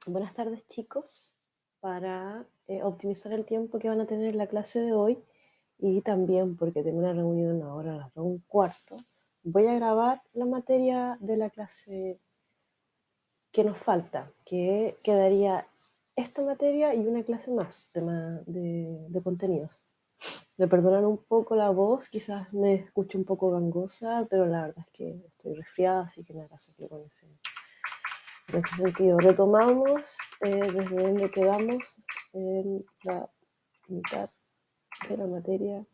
Buenas tardes, chicos. Para optimizar el tiempo que van a tener la clase de hoy y también porque tengo una reunión ahora a las 2:15, voy a grabar la materia de la clase que nos falta, que quedaría esta materia y una clase más de contenidos. Me perdonan un poco la voz, quizás me escuche un poco gangosa, pero la verdad es que estoy resfriada, así que me la sufrir con ese. En este sentido, retomamos desde donde quedamos en la mitad de la materia.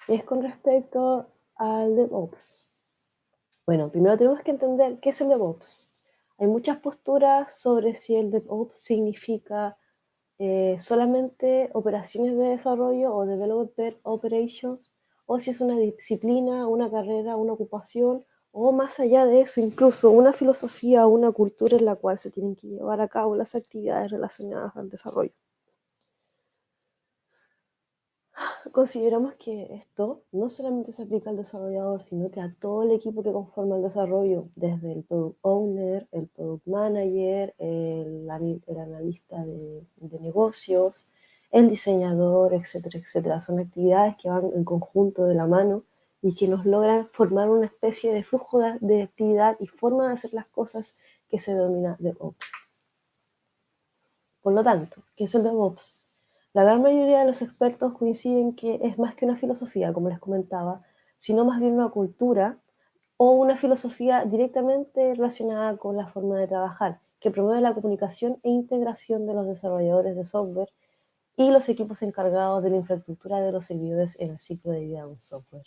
Es con respecto al DevOps. Bueno, primero tenemos que entender qué es el DevOps. Hay muchas posturas sobre si el DevOps significa solamente operaciones de desarrollo o developer operations, o si es una disciplina, una carrera, una ocupación, o más allá de eso, incluso una filosofía o una cultura en la cual se tienen que llevar a cabo las actividades relacionadas al desarrollo. Consideramos que esto no solamente se aplica al desarrollador, sino que a todo el equipo que conforma el desarrollo, desde el product owner, el product manager, el analista de negocios, el diseñador, etcétera, etcétera. Son actividades que van en conjunto de la mano y que nos logran formar una especie de flujo de actividad y forma de hacer las cosas que se denomina DevOps. Por lo tanto, ¿qué es el DevOps? La gran mayoría de los expertos coinciden que es más que una filosofía, como les comentaba, sino más bien una cultura o una filosofía directamente relacionada con la forma de trabajar, que promueve la comunicación e integración de los desarrolladores de software y los equipos encargados de la infraestructura de los servidores en el ciclo de vida de un software.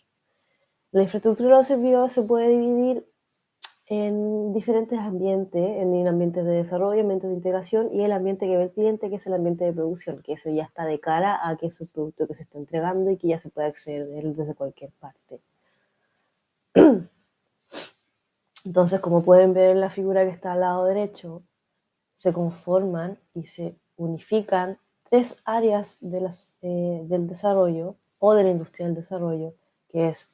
La infraestructura de los servidores se puede dividir en diferentes ambientes, en el ambiente de desarrollo, ambiente de integración y el ambiente que ve el cliente, que es el ambiente de producción, que eso ya está de cara a que es un producto que se está entregando y que ya se puede acceder a él desde cualquier parte. Entonces, como pueden ver en la figura que está al lado derecho, se conforman y se unifican tres áreas del desarrollo o de la industria del desarrollo, que es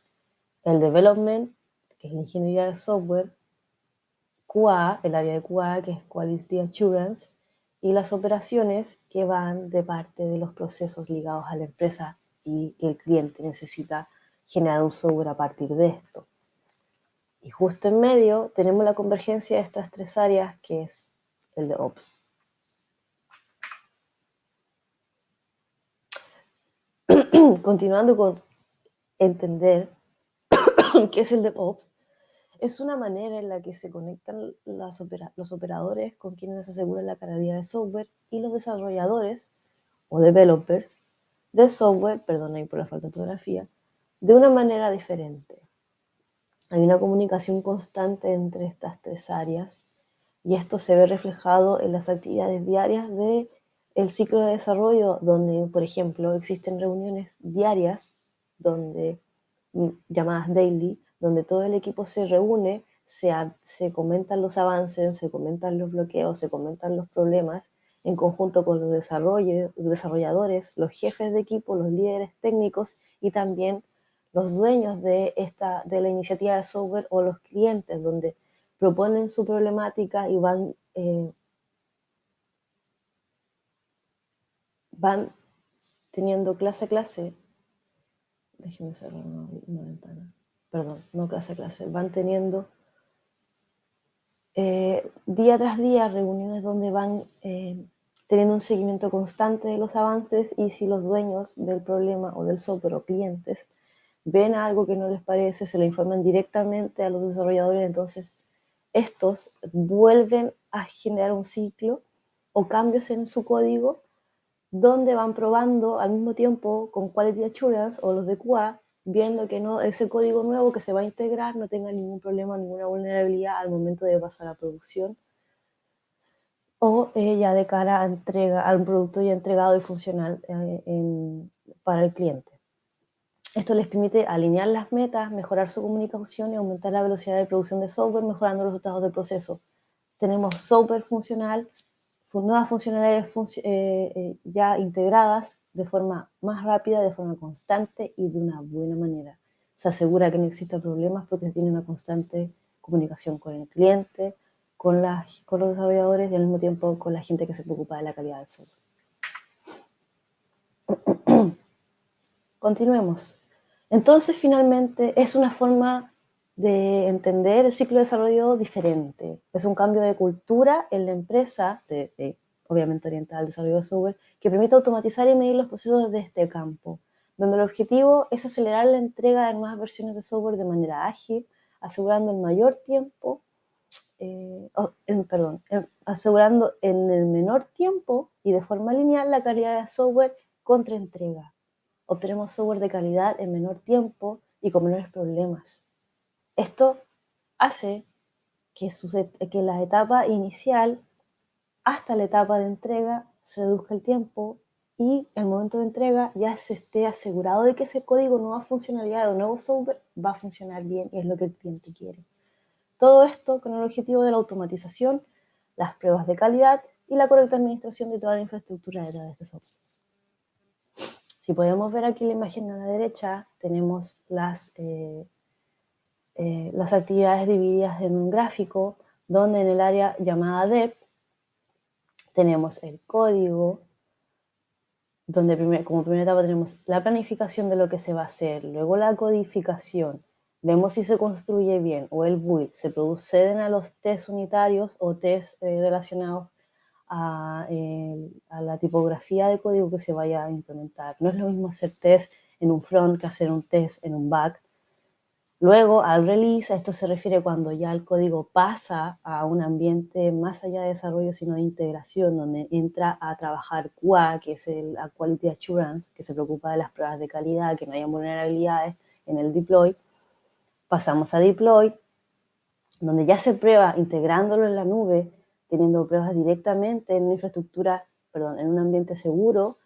el development, que es la ingeniería de software, QA, el área de QA, que es Quality Assurance, y las operaciones que van de parte de los procesos ligados a la empresa y que el cliente necesita generar un software a partir de esto. Y justo en medio tenemos la convergencia de estas tres áreas, que es el DevOps. Continuando con entender qué es el DevOps, es una manera en la que se conectan los operadores con quienes aseguran la calidad de software y los desarrolladores o developers de software, perdón ahí por la falta de ortografía, de una manera diferente. Hay una comunicación constante entre estas tres áreas y esto se ve reflejado en las actividades diarias del ciclo de desarrollo, donde, por ejemplo, existen reuniones diarias llamadas daily, donde todo el equipo se reúne, se comentan los avances, se comentan los bloqueos, se comentan los problemas en conjunto con los desarrolladores, los jefes de equipo, los líderes técnicos y también los dueños de la iniciativa de software o los clientes, donde proponen su problemática y van teniendo clase a clase. Déjenme cerrar una ventana. Perdón, no clase a clase. Van teniendo día tras día reuniones donde van teniendo un seguimiento constante de los avances y si los dueños del problema o del software o clientes ven algo que no les parece, se lo informan directamente a los desarrolladores, entonces estos vuelven a generar un ciclo o cambios en su código donde van probando al mismo tiempo con Quality Assurance o los de QA, viendo que no, ese código nuevo que se va a integrar no tenga ningún problema, ninguna vulnerabilidad al momento de pasar a producción o ya de cara a un producto ya entregado y funcional para el cliente. Esto les permite alinear las metas, mejorar su comunicación y aumentar la velocidad de producción de software, mejorando los resultados del proceso. Tenemos software funcional, nuevas funcionalidades ya integradas de forma más rápida, de forma constante y de una buena manera. Se asegura que no exista problemas porque se tiene una constante comunicación con el cliente, con los desarrolladores y al mismo tiempo con la gente que se preocupa de la calidad del software. Continuemos. Entonces, finalmente, es una forma de entender el ciclo de desarrollo diferente. Es un cambio de cultura en la empresa, obviamente orientada al desarrollo de software, que permite automatizar y medir los procesos desde este campo, donde el objetivo es acelerar la entrega de nuevas versiones de software de manera ágil, asegurando el mayor tiempo, asegurando en el menor tiempo y de forma lineal la calidad de software contra entrega. Obtenemos software de calidad en menor tiempo y con menores problemas. Esto hace que la etapa inicial hasta la etapa de entrega se reduzca el tiempo y el momento de entrega ya se esté asegurado de que ese código, nueva funcionalidad o nuevo software va a funcionar bien y es lo que el cliente quiere. Todo esto con el objetivo de la automatización, las pruebas de calidad y la correcta administración de toda la infraestructura detrás de este software. Si podemos ver aquí la imagen a la derecha, tenemos las actividades divididas en un gráfico, donde en el área llamada Dev tenemos el código, donde como primera etapa tenemos la planificación de lo que se va a hacer, luego la codificación, vemos si se construye bien o el build, se proceden a los test unitarios o test relacionados a la tipografía de código que se vaya a implementar. No es lo mismo hacer test en un front que hacer un test en un back. Luego, al release, a esto se refiere cuando ya el código pasa a un ambiente más allá de desarrollo, sino de integración, donde entra a trabajar QA, que es la Quality Assurance, que se preocupa de las pruebas de calidad, que no haya vulnerabilidades en el deploy. Pasamos a deploy, donde ya se prueba integrándolo en la nube, teniendo pruebas directamente en una infraestructura, en un ambiente seguro,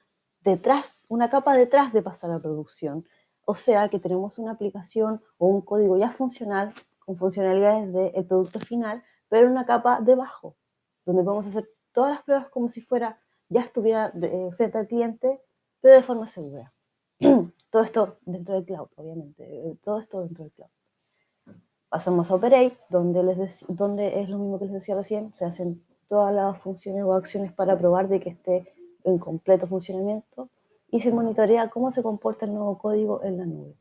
una capa detrás de pasar a producción. O sea que tenemos una aplicación o un código ya funcional, con funcionalidades del producto final, pero una capa debajo, donde podemos hacer todas las pruebas como si ya estuviera frente al cliente, pero de forma segura. Todo esto dentro del cloud, obviamente. Todo esto dentro del cloud. Pasamos a Operate, donde es lo mismo que les decía recién, se hacen todas las funciones o acciones para probar de que esté en completo funcionamiento y se monitorea cómo se comporta el nuevo código en la nube.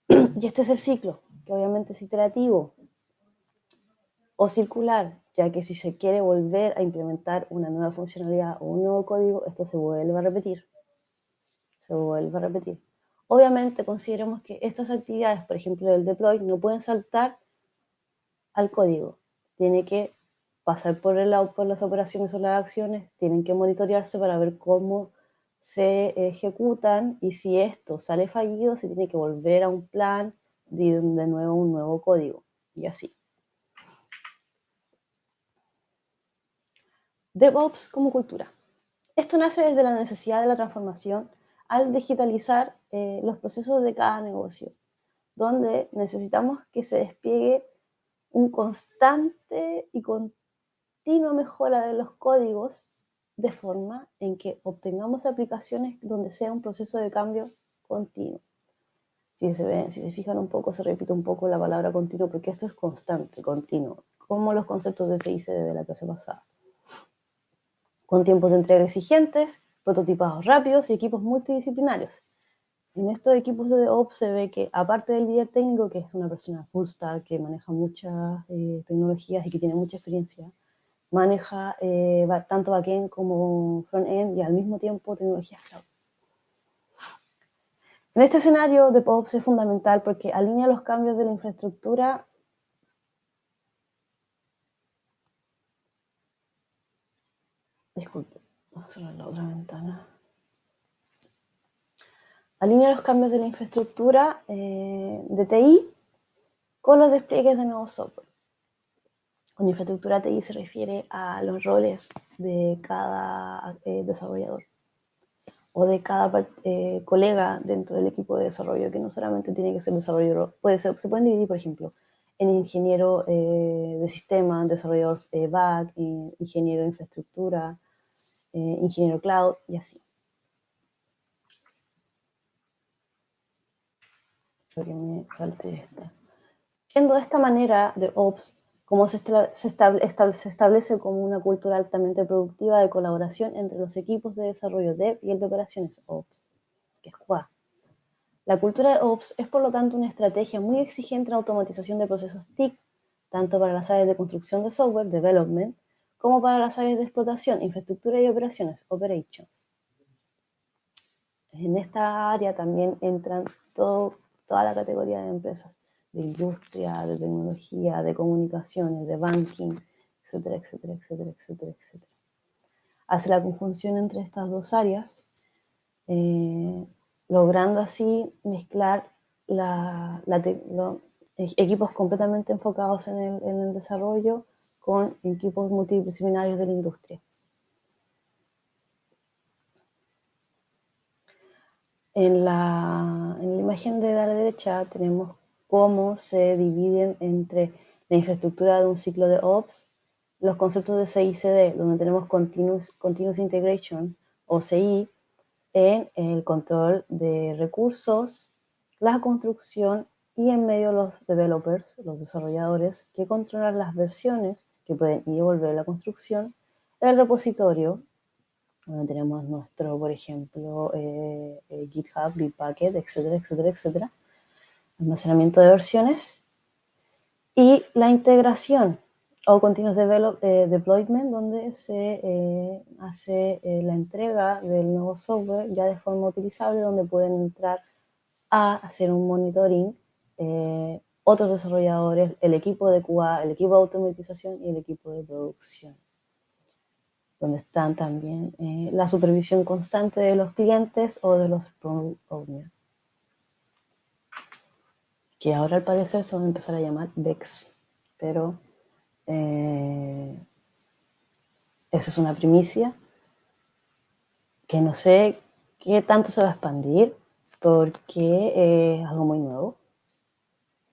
Y este es el ciclo, que obviamente es iterativo o circular, ya que si se quiere volver a implementar una nueva funcionalidad o un nuevo código, esto se vuelve a repetir. Obviamente consideremos que estas actividades, por ejemplo el deploy, no pueden saltar al código. Tiene que pasar por las operaciones o las acciones, tienen que monitorearse para ver cómo se ejecutan y si esto sale fallido, se tiene que volver a un plan de nuevo un nuevo código y así. DevOps como cultura. Esto nace desde la necesidad de la transformación al digitalizar los procesos de cada negocio, donde necesitamos que se despliegue un constante y continua mejora de los códigos de forma en que obtengamos aplicaciones donde sea un proceso de cambio continuo. Si se fijan un poco, se repite un poco la palabra continuo porque esto es constante, continuo, como los conceptos de CICD de la clase pasada. Con tiempos de entrega exigentes, prototipados rápidos y equipos multidisciplinarios. En estos equipos de DevOps se ve que, aparte del líder técnico, que es una persona full stack que maneja muchas tecnologías y que tiene mucha experiencia, maneja tanto backend como frontend y al mismo tiempo tecnologías cloud. En este escenario, DevOps es fundamental porque alinea los cambios de la infraestructura vamos a cerrar la otra ventana. Alinea los cambios de la infraestructura de TI con los despliegues de nuevos software. Con infraestructura TI se refiere a los roles de cada desarrollador o de cada colega dentro del equipo de desarrollo, que no solamente tiene que ser desarrollador, se pueden dividir, por ejemplo, en ingeniero de sistemas, desarrollador back, ingeniero de infraestructura, ingeniero cloud y así. Creo que me salte esta. Siendo de esta manera, DevOps cómo se establece como una cultura altamente productiva de colaboración entre los equipos de desarrollo Dev y el de operaciones Ops, que es QA. La cultura de Ops es, por lo tanto, una estrategia muy exigente en automatización de procesos TIC, tanto para las áreas de construcción de software, development, como para las áreas de explotación, infraestructura y operaciones, operations. En esta área también entran toda la categoría de empresas, de industria, de tecnología, de comunicaciones, de banking, etcétera, etcétera, etcétera, etcétera, etcétera. Hace la conjunción entre estas dos áreas, logrando así mezclar equipos completamente enfocados en el desarrollo con equipos multidisciplinarios de la industria. En la imagen de la derecha tenemos cómo se dividen entre la infraestructura de un ciclo de Ops, los conceptos de CI/CD, donde tenemos Continuous Integration o CI, en el control de recursos, la construcción y en medio los developers, los desarrolladores, que controlan las versiones que pueden ir y volver a la construcción, el repositorio, donde tenemos nuestro, por ejemplo, GitHub, Bitbucket, etcétera, etcétera, etcétera, almacenamiento de versiones, y la integración o continuous deployment, donde se hace la entrega del nuevo software ya de forma utilizable, donde pueden entrar a hacer un monitoring otros desarrolladores, el equipo de QA, el equipo de automatización y el equipo de producción, donde están también la supervisión constante de los clientes o de los product owners, que ahora al parecer se van a empezar a llamar BEX, pero eso es una primicia que no sé qué tanto se va a expandir porque es algo muy nuevo,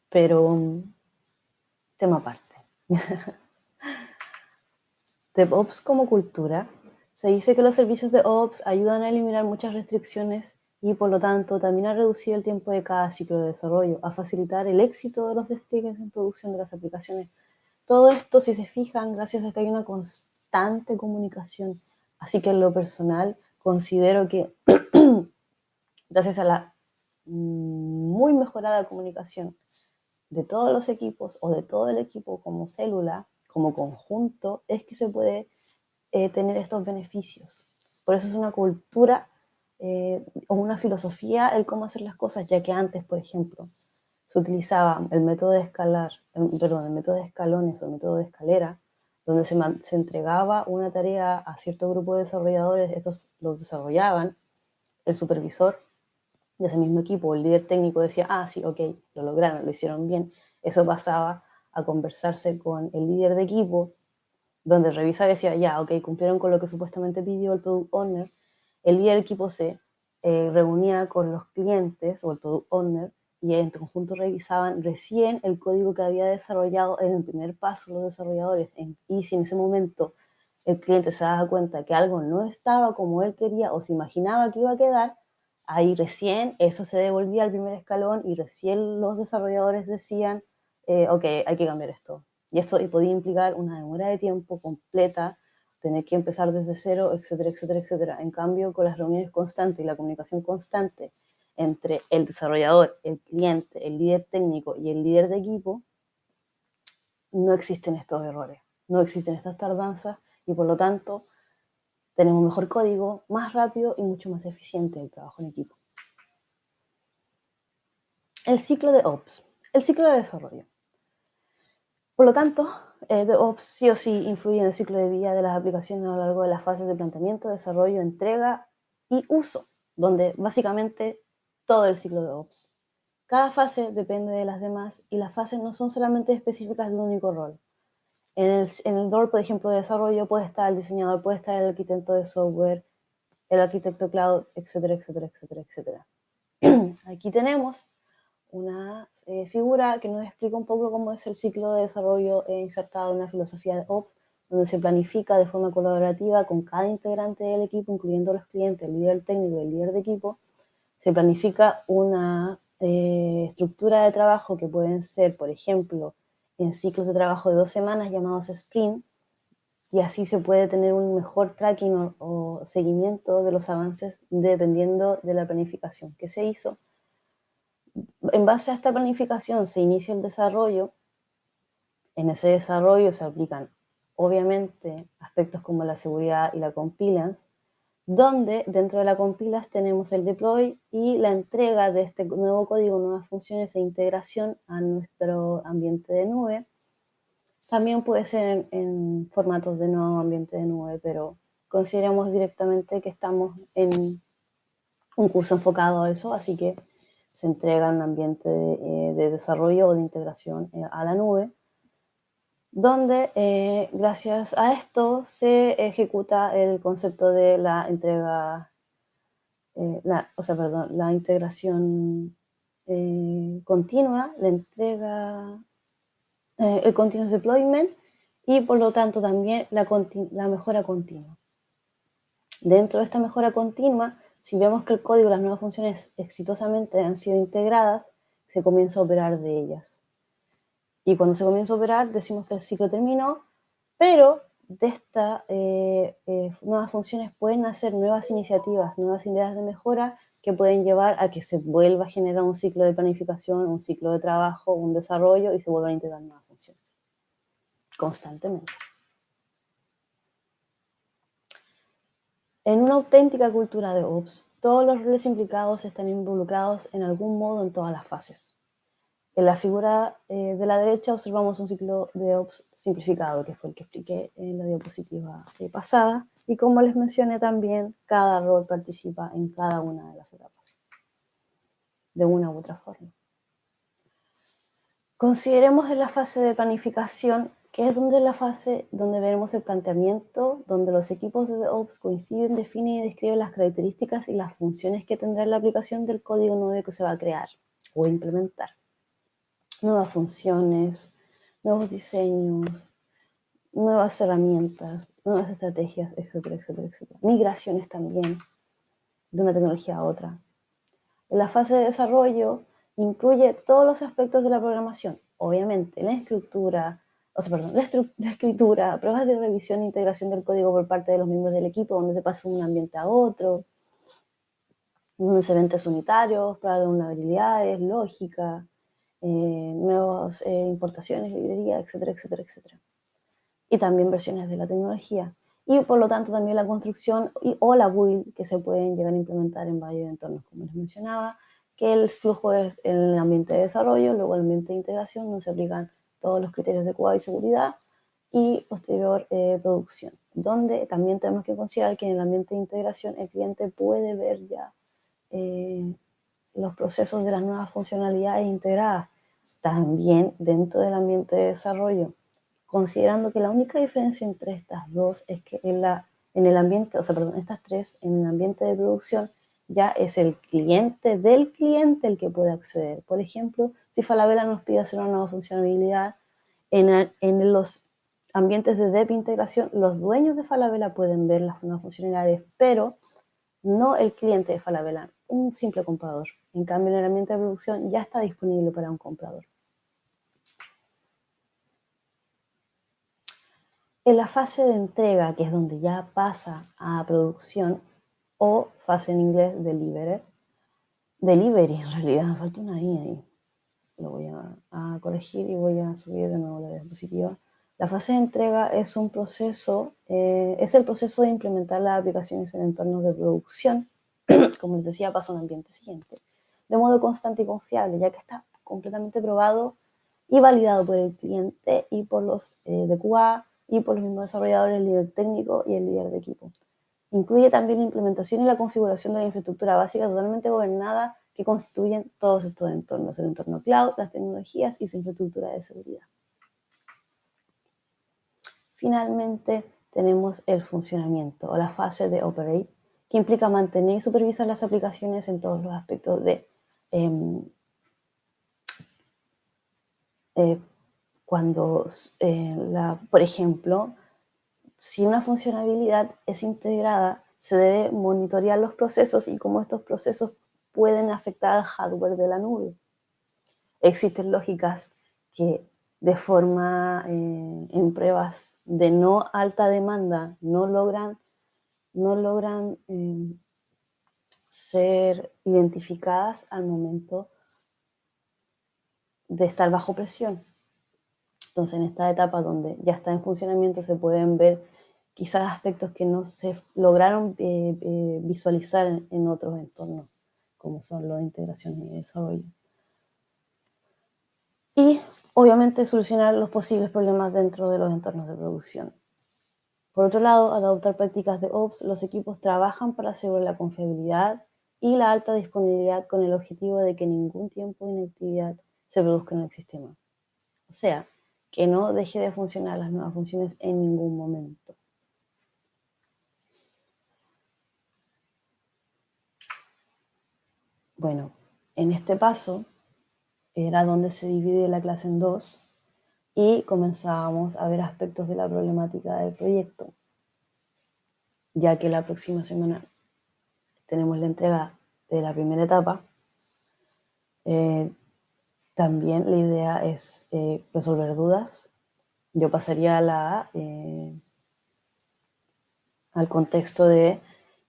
pero tema aparte. DevOps como cultura. Se dice que los servicios de Ops ayudan a eliminar muchas restricciones y, por lo tanto, también a reducir el tiempo de cada ciclo de desarrollo, a facilitar el éxito de los despliegues en producción de las aplicaciones. Todo esto, si se fijan, gracias a que hay una constante comunicación. Así que en lo personal considero que gracias a la muy mejorada comunicación de todos los equipos o de todo el equipo como célula, como conjunto, es que se puede tener estos beneficios. Por eso es una cultura o una filosofía el cómo hacer las cosas, ya que antes, por ejemplo, se utilizaba el método de el método de escalones o el método de escalera, donde se entregaba una tarea a cierto grupo de desarrolladores, estos los desarrollaban, el supervisor de ese mismo equipo, el líder técnico decía, sí, ok, lo lograron, lo hicieron bien. Eso pasaba a conversarse con el líder de equipo, donde revisaba y decía, ya, ok, cumplieron con lo que supuestamente pidió el product owner. El líder de equipo se reunía con los clientes o el product owner y en conjunto revisaban recién el código que había desarrollado en el primer paso los desarrolladores. Y si en ese momento el cliente se daba cuenta que algo no estaba como él quería o se imaginaba que iba a quedar, ahí recién eso se devolvía al primer escalón y recién los desarrolladores decían, ok, hay que cambiar esto. Y esto podía implicar una demora de tiempo completa, tener que empezar desde cero, etcétera, etcétera, etcétera. En cambio, con las reuniones constantes y la comunicación constante entre el desarrollador, el cliente, el líder técnico y el líder de equipo, no existen estos errores, no existen estas tardanzas y por lo tanto tenemos mejor código, más rápido y mucho más eficiente el trabajo en equipo. El ciclo de Ops, el ciclo de desarrollo. Por lo tanto, DevOps sí o sí influye en el ciclo de vida de las aplicaciones a lo largo de las fases de planteamiento, desarrollo, entrega y uso, donde básicamente todo el ciclo de Ops. Cada fase depende de las demás y las fases no son solamente específicas de un único rol. En el rol, por ejemplo, de desarrollo puede estar el diseñador, puede estar el arquitecto de software, el arquitecto cloud, etcétera, etcétera, etcétera, etcétera. Aquí tenemos una figura que nos explica un poco cómo es el ciclo de desarrollo insertado en una filosofía de Ops, donde se planifica de forma colaborativa con cada integrante del equipo, incluyendo los clientes, el líder técnico y el líder de equipo. Se planifica una estructura de trabajo que pueden ser, por ejemplo, en ciclos de trabajo de 2 semanas llamados sprint, y así se puede tener un mejor tracking o seguimiento de los avances dependiendo de la planificación que se hizo. En base a esta planificación se inicia el desarrollo. En ese desarrollo se aplican, obviamente, aspectos como la seguridad y la compliance, donde dentro de la compliance tenemos el deploy y la entrega de este nuevo código, nuevas funciones e integración a nuestro ambiente de nube. También puede ser en formatos de nuevo ambiente de nube, pero consideramos directamente que estamos en un curso enfocado a eso, así que se entrega en un ambiente de desarrollo o de integración a la nube, donde gracias a esto se ejecuta el concepto de la entrega, la integración continua, la entrega, el continuous deployment y por lo tanto también la mejora continua. Dentro de esta mejora continua, si vemos que el código y las nuevas funciones exitosamente han sido integradas, se comienza a operar de ellas. Y cuando se comienza a operar, decimos que el ciclo terminó, pero de estas nuevas funciones pueden nacer nuevas iniciativas, nuevas ideas de mejora que pueden llevar a que se vuelva a generar un ciclo de planificación, un ciclo de trabajo, un desarrollo y se vuelvan a integrar nuevas funciones constantemente. En una auténtica cultura de Ops, todos los roles implicados están involucrados en algún modo en todas las fases. En la figura de la derecha observamos un ciclo de Ops simplificado, que fue el que expliqué en la diapositiva pasada, y como les mencioné también, cada rol participa en cada una de las etapas, de una u otra forma. Consideremos en la fase de planificación, que es la fase donde veremos el planteamiento, donde los equipos de Ops coinciden, definen y describen las características y las funciones que tendrá la aplicación del código nuevo que se va a crear o implementar. Nuevas funciones, nuevos diseños, nuevas herramientas, nuevas estrategias, etcétera, etcétera, etcétera. Migraciones también, de una tecnología a otra. En la fase de desarrollo incluye todos los aspectos de la programación, obviamente, la escritura, pruebas de revisión e integración del código por parte de los miembros del equipo, donde se pasa de un ambiente a otro, unos eventos unitarios, pruebas de vulnerabilidades, lógica, nuevas importaciones, librería, etcétera, etcétera, etcétera. Y también versiones de la tecnología. Y por lo tanto también la construcción o la build que se pueden llegar a implementar en varios entornos, como les mencionaba, que el flujo es en el ambiente de desarrollo, luego el ambiente de integración, donde se aplican todos los criterios de QA y seguridad, y posterior producción, donde también tenemos que considerar que en el ambiente de integración el cliente puede ver ya los procesos de las nuevas funcionalidades integradas. También dentro del ambiente de desarrollo, considerando que la única diferencia entre estas dos es que en el ambiente, estas tres, en el ambiente de producción ya es el cliente del cliente el que puede acceder. Por ejemplo, si Falabella nos pide hacer una nueva funcionalidad, en los ambientes de dev integración, los dueños de Falabella pueden ver las nuevas funcionalidades, pero no el cliente de Falabella, un simple comprador. En cambio, en el ambiente de producción ya está disponible para un comprador. En la fase de entrega, que es donde ya pasa a producción, o fase en inglés delivery en realidad, me falta una I ahí. Lo voy a corregir y voy a subir de nuevo la diapositiva. La fase de entrega es un proceso, es el proceso de implementar las aplicaciones en entornos de producción, como les decía, pasa a un ambiente siguiente, de modo constante y confiable, ya que está completamente probado y validado por el cliente y por los de QA y por los mismos desarrolladores, el líder técnico y el líder de equipo. Incluye también la implementación y la configuración de la infraestructura básica totalmente gobernada que constituyen todos estos entornos, el entorno cloud, las tecnologías y su infraestructura de seguridad. Finalmente, tenemos el funcionamiento o la fase de operate, que implica mantener y supervisar las aplicaciones en todos los aspectos de cuando, por ejemplo, si una funcionalidad es integrada, se debe monitorear los procesos y cómo estos procesos pueden afectar al hardware de la nube. Existen lógicas que de forma en pruebas de no alta demanda, no logran ser identificadas al momento de estar bajo presión. Entonces, en esta etapa donde ya está en funcionamiento se pueden ver quizás aspectos que no se lograron visualizar en otros entornos, como son los de integración y desarrollo. Y, obviamente, solucionar los posibles problemas dentro de los entornos de producción. Por otro lado, al adoptar prácticas de Ops, los equipos trabajan para asegurar la confiabilidad y la alta disponibilidad con el objetivo de que ningún tiempo de inactividad se produzca en el sistema. O sea, que no deje de funcionar las nuevas funciones en ningún momento. Bueno, en este paso era donde se divide la clase en dos y comenzábamos a ver aspectos de la problemática del proyecto, ya que la próxima semana tenemos la entrega de la primera etapa. También la idea es resolver dudas. Yo pasaría al contexto de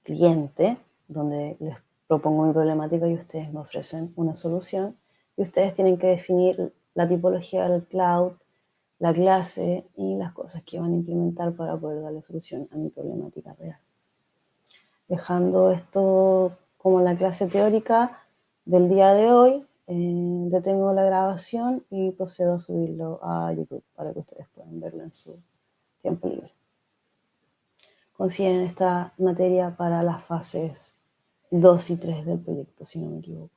cliente, donde les propongo mi problemática y ustedes me ofrecen una solución. Y ustedes tienen que definir la tipología del cloud, la clase y las cosas que van a implementar para poder darle solución a mi problemática real. Dejando esto como la clase teórica del día de hoy, detengo la grabación y procedo a subirlo a YouTube para que ustedes puedan verlo en su tiempo libre. Consideren esta materia para las fases 2 y 3 del proyecto, si no me equivoco.